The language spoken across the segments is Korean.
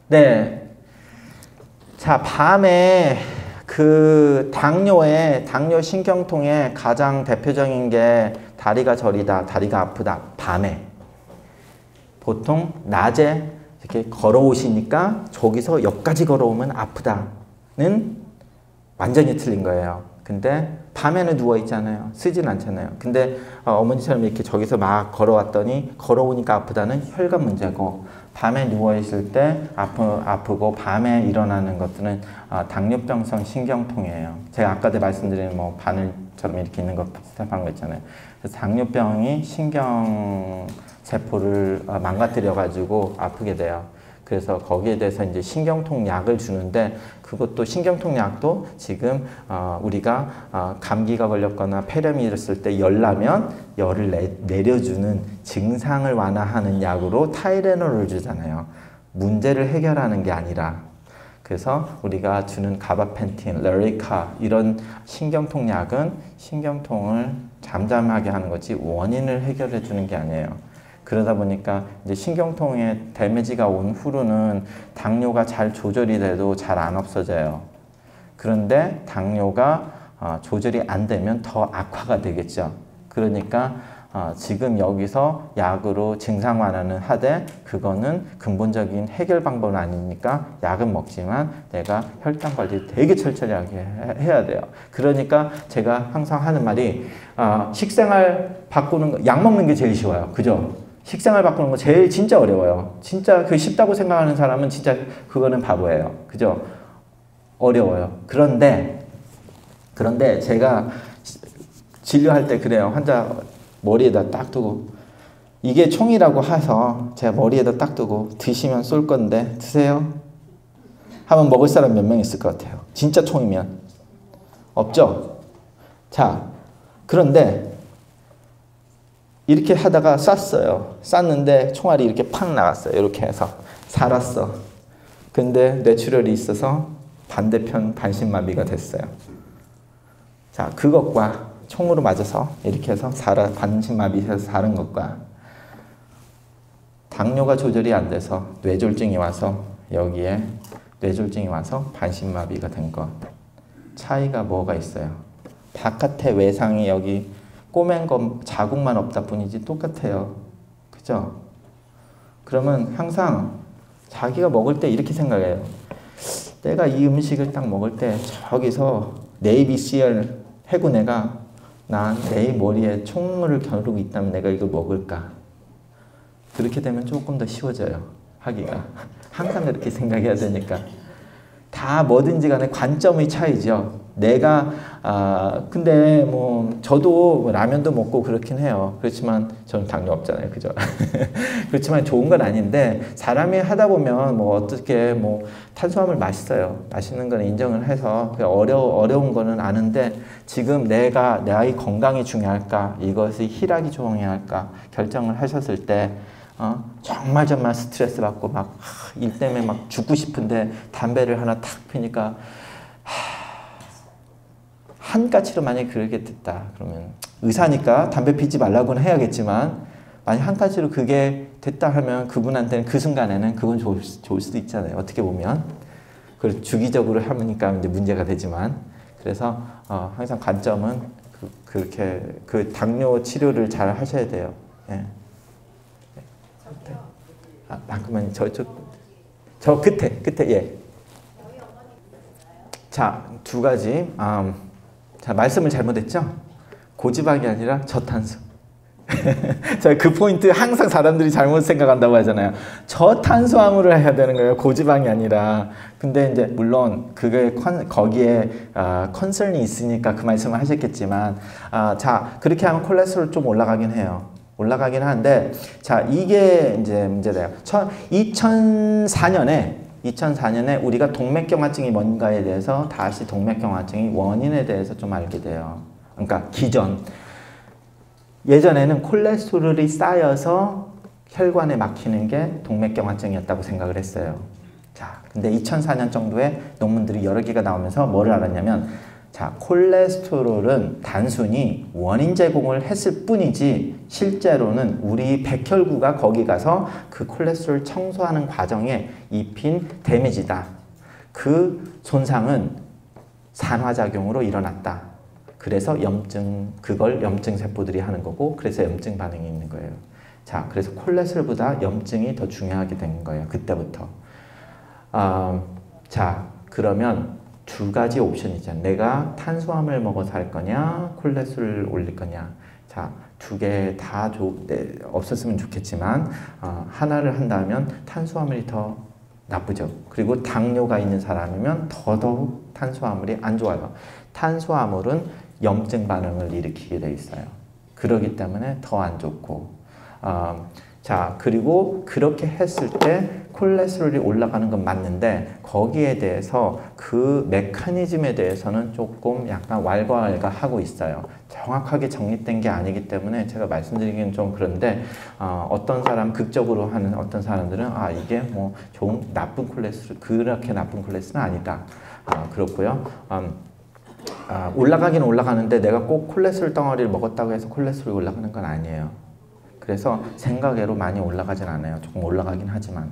네. 자, 밤에 그 당뇨 신경통의 가장 대표적인 게 다리가 저리다, 다리가 아프다. 밤에. 보통 낮에 이렇게 걸어오시니까 저기서 여기까지 걸어오면 아프다는 완전히 틀린 거예요. 근데 밤에는 누워 있잖아요. 쓰진 않잖아요. 근데 어머니처럼 이렇게 저기서 막 걸어왔더니 걸어오니까 아프다는 혈관 문제고, 밤에 누워 있을 때 아프고 밤에 일어나는 것들은 당뇨병성 신경통이에요. 제가 아까도 말씀드린 뭐 바늘처럼 이렇게 있는 거 비슷한 거 있잖아요. 그래서 당뇨병이 신경세포를 망가뜨려 가지고 아프게 돼요. 그래서 거기에 대해서 이제 신경통 약을 주는데, 그것도 신경통 약도 지금 우리가 감기가 걸렸거나 폐렴이 일었을 때 열 나면 열을 내려주는 증상을 완화하는 약으로 타이레놀을 주잖아요. 문제를 해결하는 게 아니라. 그래서 우리가 주는 가바펜틴, 레리카 이런 신경통 약은 신경통을 잠잠하게 하는 거지 원인을 해결해 주는 게 아니에요. 그러다 보니까 이제 신경통에 데미지가 온 후로는 당뇨가 잘 조절이 돼도 잘 안 없어져요. 그런데 당뇨가 조절이 안 되면 더 악화가 되겠죠. 그러니까 지금 여기서 약으로 증상 완화는 하되 그거는 근본적인 해결 방법은 아니니까 약은 먹지만 내가 혈당 관리 되게 철저히 해야 돼요. 그러니까 제가 항상 하는 말이 식생활 바꾸는 거, 약 먹는 게 제일 쉬워요. 그죠? 식생활 바꾸는 거 제일 진짜 어려워요. 진짜 그 쉽다고 생각하는 사람은 진짜 그거는 바보예요. 그죠? 어려워요. 그런데 제가 진료할 때 그래요. 환자 머리에다 딱 두고, 이게 총이라고 해서 제가 머리에다 딱 두고 드시면 쏠 건데 드세요? 하면 먹을 사람 몇 명 있을 것 같아요? 진짜 총이면. 없죠? 자, 그런데 이렇게 하다가 쐈어요. 쐈는데 총알이 이렇게 팍 나갔어요. 이렇게 해서 살았어. 근데 뇌출혈이 있어서 반대편 반신마비가 됐어요. 자, 그것과 총으로 맞아서 이렇게 해서 반신마비해서 사는 것과 당뇨가 조절이 안 돼서 뇌졸중이 와서 여기에 뇌졸중이 와서 반신마비가 된 것, 차이가 뭐가 있어요? 바깥에 외상이 여기 꼬맨 거 자국만 없다 뿐이지 똑같아요. 그죠? 그러면 항상 자기가 먹을 때 이렇게 생각해요. 내가 이 음식을 딱 먹을 때 저기서 네이비시얼 해군애가 내 머리에 총을 겨누고 있다면 내가 이걸 먹을까? 그렇게 되면 조금 더 쉬워져요. 하기가. 항상 그렇게 생각해야 되니까. 다 뭐든지 간에 관점의 차이죠. 내가 근데 뭐 저도 라면도 먹고 그렇긴 해요. 그렇지만 저는 당뇨 없잖아요. 그죠? 그렇지만 좋은 건 아닌데, 사람이 하다 보면 뭐 어떻게 뭐 탄수화물 맛있어요. 맛있는 건 인정을 해서 어려운 거는 아는데, 지금 나의 건강이 중요할까, 이것이 희락이 중요할까 결정을 하셨을 때 정말 스트레스 받고 막 일 때문에 막 죽고 싶은데 담배를 하나 탁 피니까 한가치로 만약에 그렇게 됐다 그러면, 의사니까 담배 피지 말라고는 해야겠지만 만약 한가치로 그게 됐다 하면 그분한테는 그 순간에는 그건 좋을 수도 있잖아요. 어떻게 보면. 그걸 주기적으로 하니까 이제 문제가 되지만, 그래서 항상 관점은 그렇게 그 당뇨 치료를 잘 하셔야 돼요. 예. 잠깐만요. 저 끝에 예. 자, 두 가지. 자, 말씀을 잘못했죠? 고지방이 아니라 저탄수. 자, 그 포인트 항상 사람들이 잘못 생각한다고 하잖아요. 저탄수화물을 해야 되는 거예요. 고지방이 아니라. 근데 이제 물론 그게 거기에 컨설이 있으니까 그 말씀을 하셨겠지만, 자, 그렇게 하면 콜레스테롤 좀 올라가긴 해요. 올라가긴 하는데, 자, 이게 이제 문제돼요. 2004년에 우리가 동맥경화증이 뭔가에 대해서 다시 동맥경화증의 원인에 대해서 좀 알게 돼요. 그러니까 예전에는 콜레스테롤이 쌓여서 혈관에 막히는 게 동맥경화증이었다고 생각을 했어요. 자, 근데 2004년 정도에 논문들이 여러 개가 나오면서 뭐를 알았냐면, 자, 콜레스테롤은 단순히 원인 제공을 했을 뿐이지 실제로는 우리 백혈구가 거기 가서 그 콜레스테롤 청소하는 과정에 입힌 데미지다. 그 손상은 산화작용으로 일어났다. 그래서 염증, 그걸 염증 세포들이 하는 거고 그래서 염증 반응이 있는 거예요. 자, 그래서 콜레스테롤보다 염증이 더 중요하게 된 거예요. 그때부터. 자, 그러면 두 가지 옵션이 있잖아요. 내가 탄수화물 먹어서 할 거냐, 콜레스테롤 올릴 거냐. 자, 두 개 다 없었으면 좋겠지만 하나를 한다면 탄수화물이 더 나쁘죠. 그리고 당뇨가 있는 사람이면 더더욱 탄수화물이 안 좋아요. 탄수화물은 염증 반응을 일으키게 돼 있어요. 그러기 때문에 더 안 좋고 자, 그리고 그렇게 했을 때 콜레스테롤이 올라가는 건 맞는데 거기에 대해서 그 메커니즘에 대해서는 조금 약간 왈가왈가하고 있어요. 정확하게 정립된 게 아니기 때문에 제가 말씀드리기는 좀 그런데 어떤 사람 극적으로 하는 어떤 사람들은 이게 뭐 나쁜 콜레스테롤 그렇게 나쁜 콜레스테롤은 아니다. 그렇고요. 올라가긴 올라가는데 내가 꼭 콜레스테롤 덩어리를 먹었다고 해서 콜레스테롤이 올라가는 건 아니에요. 그래서 생각외로 많이 올라가진 않아요. 조금 올라가긴 하지만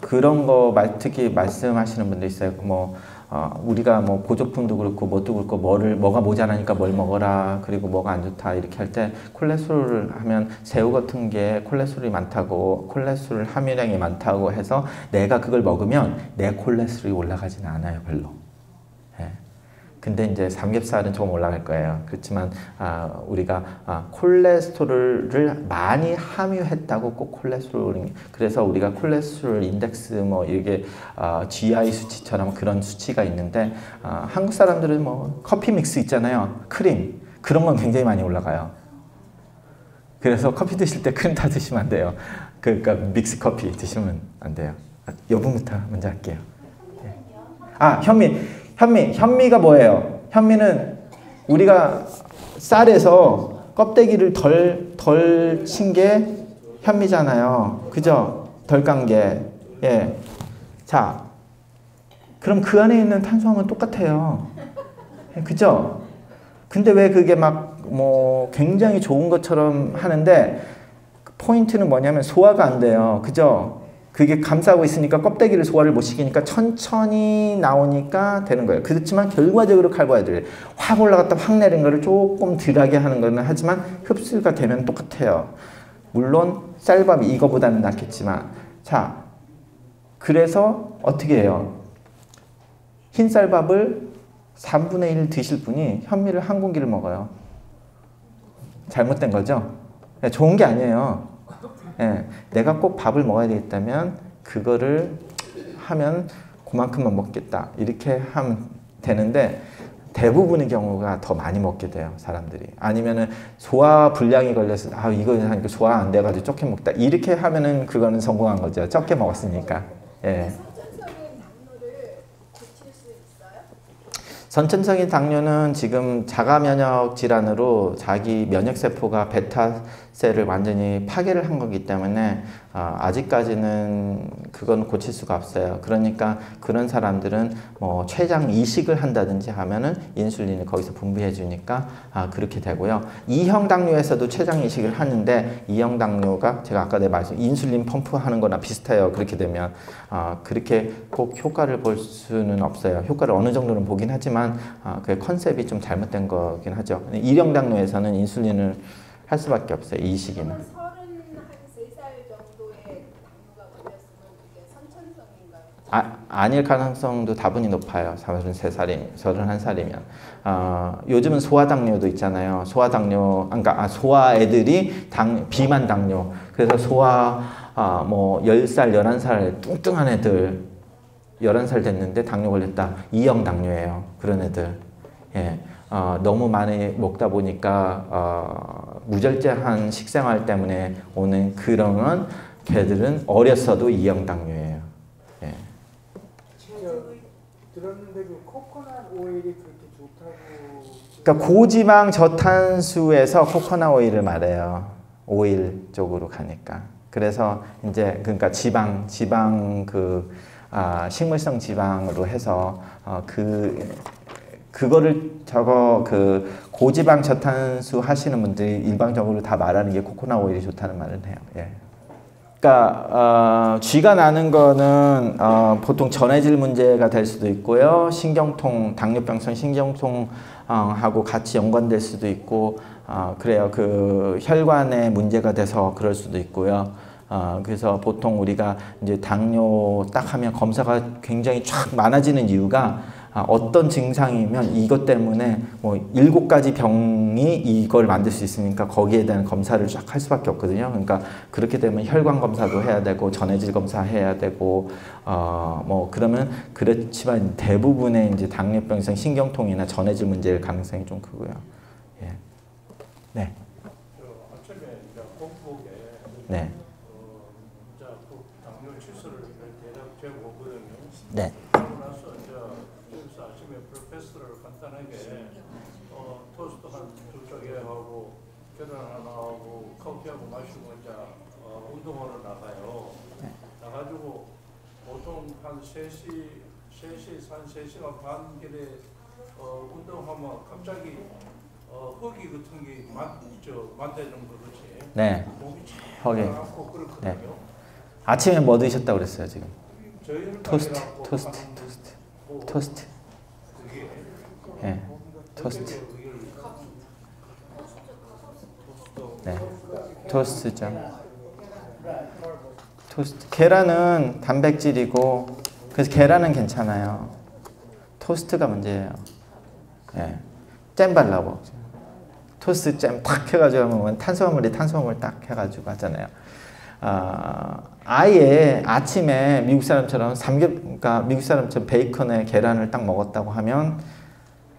그런 거 특히 말씀하시는 분들 있어요. 뭐 우리가 뭐 보조품도 그렇고 뭣도 그렇고 뭐가 모자라니까 뭘 먹어라 그리고 뭐가 안 좋다 이렇게 할 때 콜레스테롤을 하면 새우 같은 게 콜레스테롤이 많다고 콜레스테롤 함유량이 많다고 해서 내가 그걸 먹으면 내 콜레스테롤이 올라가지는 않아요. 별로. 근데 이제 삼겹살은 조금 올라갈 거예요. 그렇지만 우리가 콜레스테롤을 많이 함유했다고 꼭 콜레스테롤 그래서 우리가 콜레스테롤 인덱스 뭐 이게 GI 수치처럼 그런 수치가 있는데 한국 사람들은 뭐 커피 믹스 있잖아요. 크림 그런 건 굉장히 많이 올라가요. 그래서 커피 드실 때 크림 다 드시면 안 돼요. 그러니까 믹스 커피 드시면 안 돼요. 여분부터 먼저 할게요. 현미가 뭐예요? 현미는 우리가 쌀에서 껍데기를 덜 친 게 현미잖아요. 그죠? 덜 깐 게. 예. 자, 그럼 그 안에 있는 탄수화물은 똑같아요. 그죠? 근데 왜 그게 막 뭐 굉장히 좋은 것처럼 하는데 포인트는 뭐냐면 소화가 안 돼요. 그죠? 그게 감싸고 있으니까 껍데기를 소화를 못 시키니까 천천히 나오니까 되는 거예요. 그렇지만 결과적으로 카보하이드레이트 확 올라갔다 확 내린 거를 조금 덜하게 하는 거는 하지만 흡수가 되면 똑같아요. 물론 쌀밥이 이거보다는 낫겠지만 자, 그래서 어떻게 해요? 흰 쌀밥을 3분의 1 드실 분이 현미를 한 공기를 먹어요. 잘못된 거죠? 좋은 게 아니에요. 예, 내가 꼭 밥을 먹어야 되겠다면 그거를 하면 그만큼만 먹겠다 이렇게 하면 되는데 대부분의 경우가 더 많이 먹게 돼요. 사람들이. 아니면은 소화 불량이 걸려서 이거 하니까 소화 안 돼가지고 적게 먹다 이렇게 하면은 그거는 성공한 거죠. 적게 먹었으니까. 예. 선천적인 당뇨는 지금 자가 면역 질환으로 자기 면역 세포가 베타셀을 완전히 파괴를 한 거기 때문에 아직까지는 그건 고칠 수가 없어요. 그러니까 그런 사람들은 뭐 췌장 이식을 한다든지 하면은 인슐린을 거기서 분비해 주니까 그렇게 되고요. 2형 당뇨에서도 췌장 이식을 하는데 2형 당뇨가 제가 아까 말씀 인슐린 펌프하는 거나 비슷해요. 그렇게 되면 그렇게 꼭 효과를 볼 수는 없어요. 효과를 어느 정도는 보긴 하지만 그 컨셉이 좀 잘못된 거긴 하죠. 2형 당뇨에서는 인슐린을 할 수밖에 없어요. 이 시기는. 33살 정도의 당뇨가 걸렸으면 그게 선천성인가요? 아닐 가능성도 다분히 높아요. 31살이면. 요즘은 소아당뇨도 있잖아요. 소아당뇨, 그러니까 소아 애들이 비만 당뇨. 그래서 소아 뭐 10살, 11살 뚱뚱한 애들 11살 됐는데 당뇨 걸렸다. 2형 당뇨예요. 그런 애들. 예. 너무 많이 먹다 보니까 무절제한 식생활 때문에 오는 그런 개들은 어렸어도 2형 당뇨예요. 예. 들었는데 그 코코넛 오일이 그렇게 좋다고. 그러니까 고지방 저탄수에서 코코넛 오일을 말해요. 오일 쪽으로 가니까. 그래서 이제 그러니까 지방 식물성 지방으로 해서 그거를 저거 그 고지방 저탄수 하시는 분들이 일반적으로 다 말하는 게 코코넛 오일이 좋다는 말은 해요. 예. 그러니까 쥐가 나는 거는 보통 전해질 문제가 될 수도 있고요. 신경통, 당뇨병성 신경통하고 같이 연관될 수도 있고 그래요. 그 혈관에 문제가 돼서 그럴 수도 있고요. 그래서 보통 우리가 이제 당뇨 딱 하면 검사가 굉장히 쫙 많아지는 이유가 어떤 증상이면 이것 때문에 뭐 7가지 병이 이걸 만들 수 있으니까 거기에 대한 검사를 쫙 할 수밖에 없거든요. 그러니까 그렇게 되면 혈관 검사도 해야 되고 전해질 검사 해야 되고 뭐 그러면 그렇지만 대부분의 이제 당뇨병성 신경통이나 전해질 문제일 가능성이 좀 크고요. 예. 네. 아침에 이제 공복에 네. 당뇨 치수를 대략 재보거든요. 네. 그러고 나서 이제 여기서 아침에 브레이크패스트를 간단하게 토스트 한 2개 하고 계란 하나 하고 커피하고 마시고 이제 운동하러 나가요. 네. 나가지고 보통 한 3시간 반 길에 운동하면 갑자기 허기 같은 게 만대는 거지. 네. 몸이 허기. 차고 그렇거든요. 네. 아침에 뭐 드셨다고 그랬어요, 지금? 토스트. 네. 토스트. 네. 토스트죠. 토스트. 계란은 단백질이고, 그래서 계란은 괜찮아요. 토스트가 문제예요. 네. 잼 발라고. 토스트 잼 탁 해가지고 하면 탄수화물이 탄수화물 딱 해가지고 하잖아요. 아예 아침에 미국 사람처럼 그러니까 미국 사람처럼 베이컨에 계란을 딱 먹었다고 하면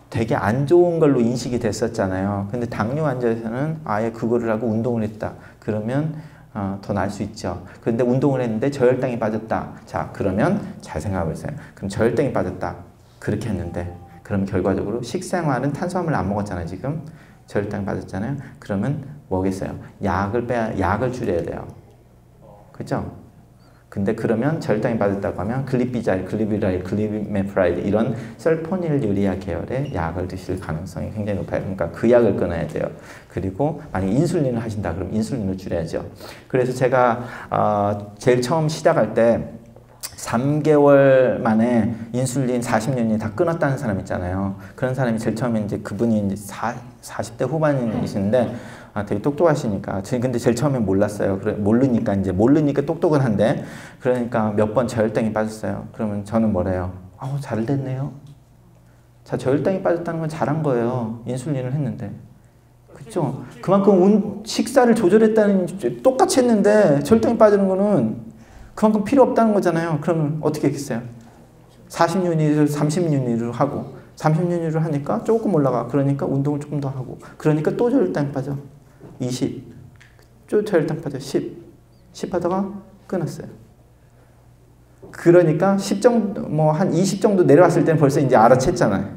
되게 안 좋은 걸로 인식이 됐었잖아요. 근데 당뇨 환자에서는 아예 그거를 하고 운동을 했다. 그러면 더 나을 수 있죠. 그런데 운동을 했는데 저혈당이 빠졌다. 자, 그러면 잘 생각해 보세요. 그럼 저혈당이 빠졌다. 그렇게 했는데 그럼 결과적으로 식생활은 탄수화물을 안 먹었잖아요. 지금 저혈당이 빠졌잖아요. 그러면 뭐겠어요? 약을 줄여야 돼요. 그죠? 근데 그러면 저혈당이 빠졌다고 하면 글리비자일, 글리비라일, 글리메프라이드 이런 설포닐 유리아 계열의 약을 드실 가능성이 굉장히 높아요. 그러니까 그 약을 끊어야 돼요. 그리고 만약 인슐린을 하신다 그러면 인슐린을 줄여야죠. 그래서 제가 제일 처음 시작할 때 3개월 만에 인슐린 40년이 다 끊었다는 사람 있잖아요. 그런 사람이 제일 처음에 이제 그분이 이제 40대 후반이신데 되게 똑똑하시니까. 근데 제일 처음엔 몰랐어요. 모르니까 똑똑은 한데, 그러니까 몇 번 저혈당이 빠졌어요. 그러면 저는 뭐래요? 잘 됐네요. 자, 저혈당이 빠졌다는 건 잘한 거예요. 인슐린을 했는데. 그쵸? 그만큼 식사를 조절했다는, 똑같이 했는데, 저혈당이 빠지는 거는 그만큼 필요 없다는 거잖아요. 그러면 어떻게 했겠어요? 40유니를 30유니를 하고, 30유니를 하니까 조금 올라가. 그러니까 운동을 조금 더 하고. 그러니까 또 저혈당이 빠져. 20. 또 저혈당 빠져. 10. 10 하다가 끊었어요. 그러니까 10 정도, 뭐 한 20 정도 내려왔을 때는 벌써 이제 알아챘잖아요.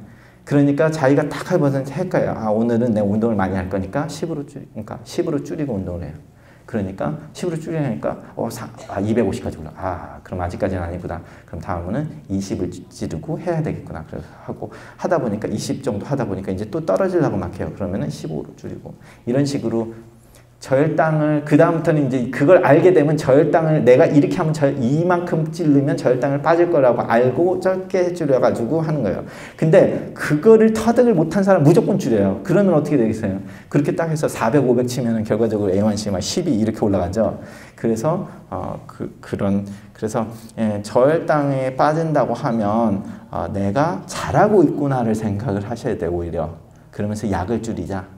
그러니까 자기가 딱 해보면 헷갈려요. 오늘은 내가 운동을 많이 할 거니까 10으로 줄이고 운동을 해요. 그러니까 10으로 줄이니까 250까지 올라. 그럼 아직까지는 아니구나. 그럼 다음은 20을 찌르고 해야 되겠구나. 그래서 하고 하다 보니까 20 정도 하다 보니까 이제 또 떨어지려고 막 해요. 그러면은 15로 줄이고 이런 식으로 저혈당을 그 다음부터는 이제 그걸 알게 되면 저혈당을 내가 이렇게 하면 이만큼 찌르면 저혈당을 빠질 거라고 알고 적게 줄여가지고 하는 거예요. 근데 그거를 터득을 못한 사람 무조건 줄여요. 그러면 어떻게 되겠어요? 그렇게 딱 해서 400, 500 치면은 결과적으로 A1C가 12 이렇게 올라가죠. 그래서 그래서 저혈당에 빠진다고 하면 내가 잘하고 있구나를 생각을 하셔야 돼요. 오히려 그러면서 약을 줄이자.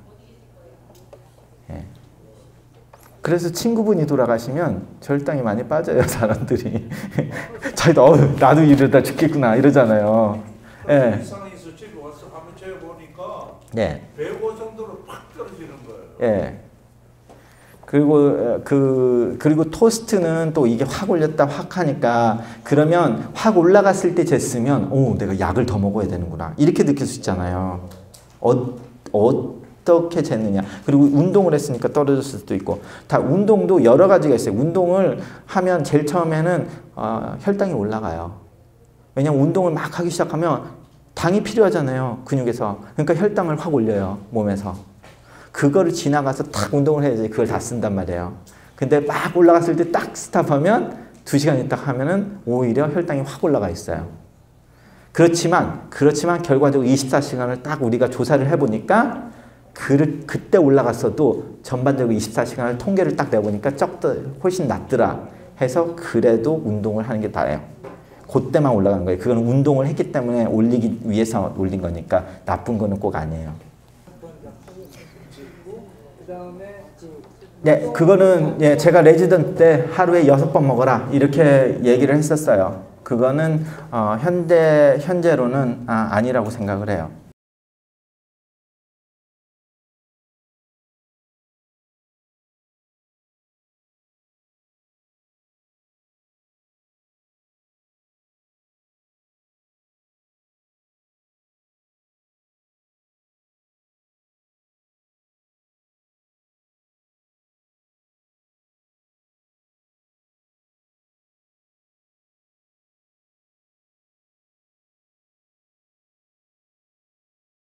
그래서 친구분이 돌아가시면 저혈당이 많이 빠져요, 사람들이. 자기도 나도 이러다 죽겠구나 이러잖아요. 예. 이상해서 집에 와서 한번 재보니까 네. 105 정도로 팍 떨어지는 거예요. 예. 그리고 토스트는 또 이게 확 올렸다 확 하니까 그러면 확 올라갔을 때 쟀으면 내가 약을 더 먹어야 되는구나 이렇게 느낄 수 있잖아요. 어떻게 쟀느냐. 그리고 운동을 했으니까 떨어졌을 수도 있고. 다 운동도 여러 가지가 있어요. 운동을 하면 제일 처음에는 혈당이 올라가요. 왜냐면 운동을 막 하기 시작하면 당이 필요하잖아요. 근육에서. 그러니까 혈당을 확 올려요. 몸에서. 그거를 지나가서 탁 운동을 해야지 그걸 다 쓴단 말이에요. 근데 막 올라갔을 때 딱 스탑하면 2시간 있다 하면은 오히려 혈당이 확 올라가 있어요. 그렇지만 결과적으로 24시간을 딱 우리가 조사를 해보니까 그때 올라갔어도 전반적으로 24시간을 통계를 딱 내보니까 훨씬 낫더라 해서 그래도 운동을 하는 게 나아요. 그때만 올라간 거예요. 그건 운동을 했기 때문에 올리기 위해서 올린 거니까 나쁜 거는 꼭 아니에요. 그다음에 네, 그거는 예, 제가 레지던트 때 하루에 6번 먹어라 이렇게 얘기를 했었어요. 그거는 현재로는 아니라고 생각을 해요.